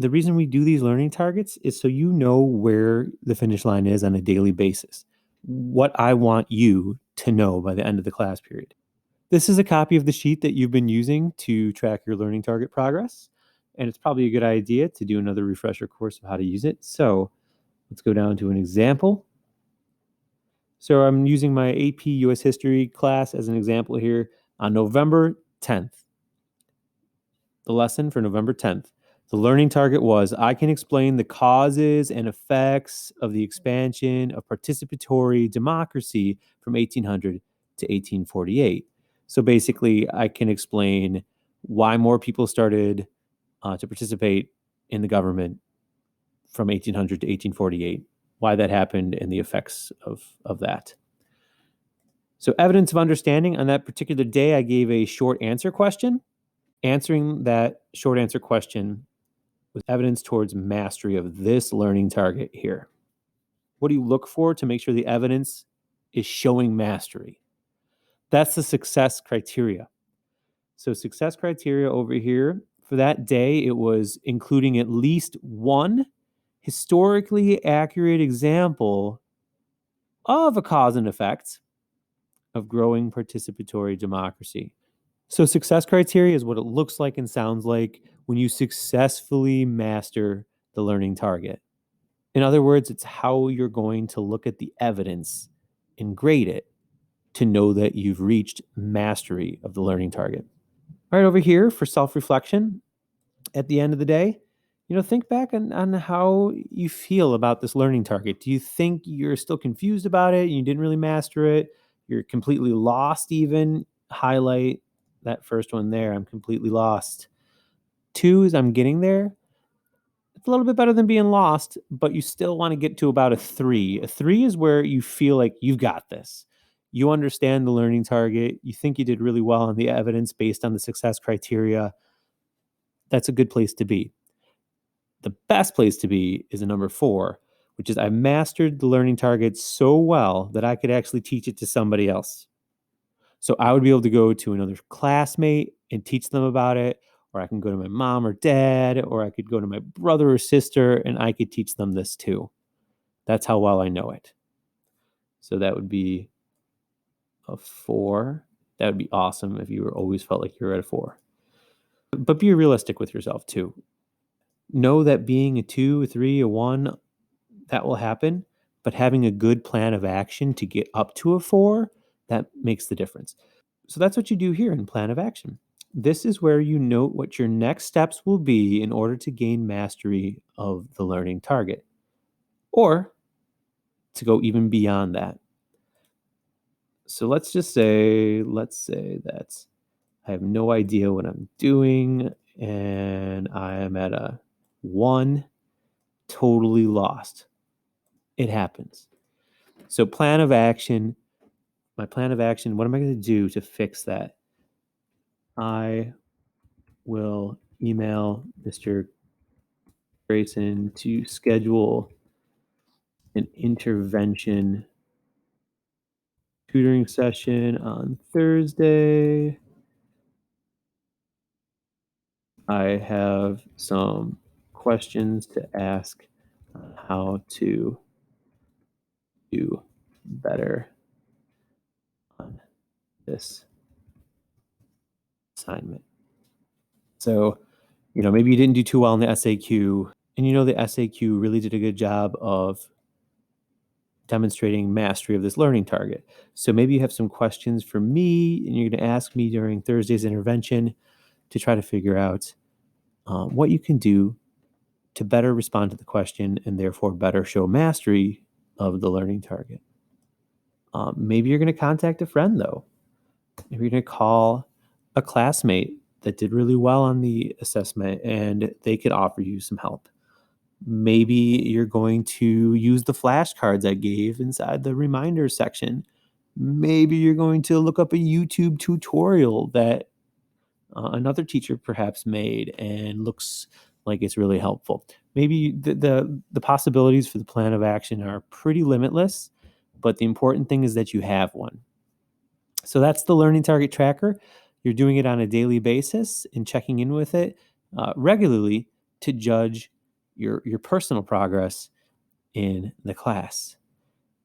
The reason we do these learning targets is so you know where the finish line is on a daily basis, what I want you to know by the end of the class period. This is a copy of the sheet that you've been using to track your learning target progress, and it's probably a good idea to do another refresher course of how to use it. So let's go down to an example. So I'm using my AP US History class as an example here on November 10th. The lesson for November 10th. The learning target was, I can explain the causes and effects of the expansion of participatory democracy from 1800 to 1848. So basically, I can explain why more people started to participate in the government from 1800 to 1848, why that happened, and the effects of that. So evidence of understanding, on that particular day, I gave a short answer question. Answering that short answer question with evidence towards mastery of this learning target here. What do you look for to make sure the evidence is showing mastery? That's the success criteria. So success criteria over here, for that day, it was including at least one historically accurate example of a cause and effect of growing participatory democracy. So success criteria is what it looks like and sounds like when you successfully master the learning target. In other words, it's how you're going to look at the evidence and grade it to know that you've reached mastery of the learning target. All right, over here for self-reflection, at the end of the day, think back on how you feel about this learning target. Do you think you're still confused about it? You didn't really master it? You're completely lost even? Highlight that first one there. I'm completely lost. 2 is I'm getting there. It's a little bit better than being lost, but you still want to get to about a 3. A 3 is where you feel like you've got this. You understand the learning target. You think you did really well on the evidence based on the success criteria. That's a good place to be. The best place to be is a number 4, which is I've mastered the learning target so well that I could actually teach it to somebody else. So I would be able to go to another classmate and teach them about it, or I can go to my mom or dad, or I could go to my brother or sister and I could teach them this too. That's how well I know it. So that would be a 4. That would be awesome if you always felt like you were at a 4. But be realistic with yourself too. Know that being a 2, a 3, a 1, that will happen, but having a good plan of action to get up to a 4, that makes the difference. So that's what you do here in plan of action. This is where you note what your next steps will be in order to gain mastery of the learning target, or to go even beyond that. So let's say that I have no idea what I'm doing and I am at a 1, totally lost. It happens. So plan of action, my plan of action, what am I going to do to fix that? I will email Mr. Grayson to schedule an intervention tutoring session on Thursday. I have some questions to ask on how to do better on this assignment. So, maybe you didn't do too well in the SAQ, and the SAQ really did a good job of demonstrating mastery of this learning target. So maybe you have some questions for me, and you're going to ask me during Thursday's intervention to try to figure out what you can do to better respond to the question and therefore better show mastery of the learning target. Maybe you're going to contact a friend, though. Maybe you're going to call a classmate that did really well on the assessment, and they could offer you some help. Maybe you're going to use the flashcards I gave inside the reminders section. Maybe you're going to look up a YouTube tutorial that another teacher perhaps made and looks like it's really helpful. Maybe the possibilities for the plan of action are pretty limitless, but the important thing is that you have one. So that's the learning target tracker. You're doing it on a daily basis and checking in with it regularly to judge your personal progress in the class.